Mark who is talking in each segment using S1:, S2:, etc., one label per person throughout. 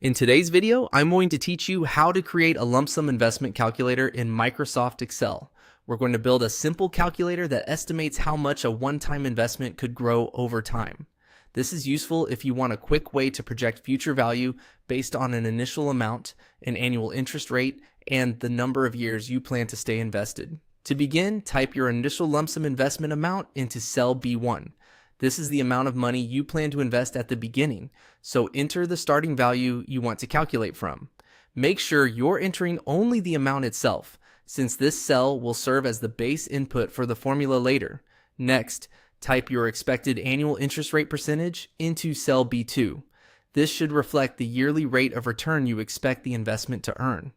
S1: In today's video, I'm going to teach you how to create a lump sum investment calculator in Microsoft Excel. We're going to build a simple calculator that estimates how much a one-time investment could grow over time. This is useful if you want a quick way to project future value based on an initial amount, an annual interest rate, and the number of years you plan to stay invested. To begin, type your initial lump sum investment amount into cell B1. This is the amount of money you plan to invest at the beginning, so enter the starting value you want to calculate from. Make sure you're entering only the amount itself, since this cell will serve as the base input for the formula later. Next, type your expected annual interest rate percentage into cell B2. This should reflect the yearly rate of return you expect the investment to earn.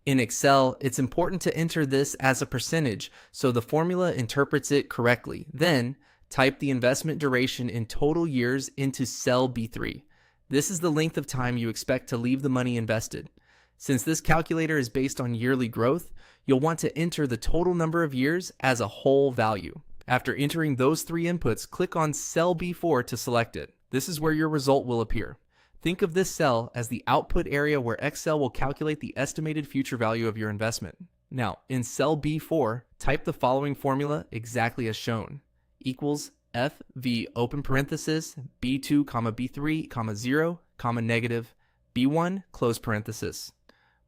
S1: In Excel, it's important to enter this as a percentage so the formula interprets it correctly. Then, type the investment duration in total years into cell B3. This is the length of time you expect to leave the money invested. Since this calculator is based on yearly growth, you'll want to enter the total number of years as a whole value. After entering those three inputs, click on cell B4 to select it. This is where your result will appear. Think of this cell as the output area where Excel will calculate the estimated future value of your investment. Now, in cell B4, type the following formula exactly as shown. Equals FV open parenthesis B2, B3, 0, negative B1 close parenthesis.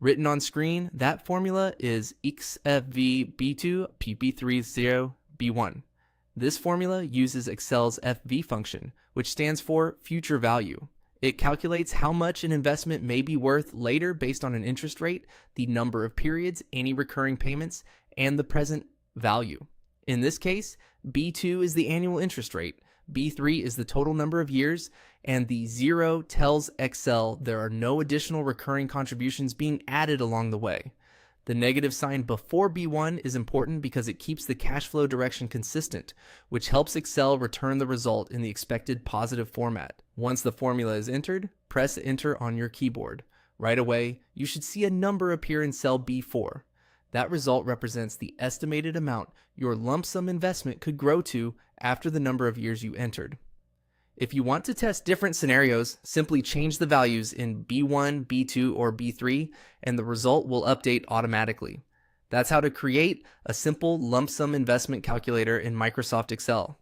S1: Written on screen, that formula is XFV B2 PP3 0 B1. This formula uses Excel's FV function, which stands for future value. It calculates how much an investment may be worth later based on an interest rate, the number of periods, any recurring payments, and the present value. In this case, B2 is the annual interest rate, B3 is the total number of years, and the 0 tells Excel there are no additional recurring contributions being added along the way. The negative sign before B1 is important because it keeps the cash flow direction consistent, which helps Excel return the result in the expected positive format. Once the formula is entered, press enter on your keyboard. Right away, you should see a number appear in cell B4. That result represents the estimated amount your lump sum investment could grow to after the number of years you entered. If you want to test different scenarios, simply change the values in B1, B2, or B3, and the result will update automatically. That's how to create a simple lump sum investment calculator in Microsoft Excel.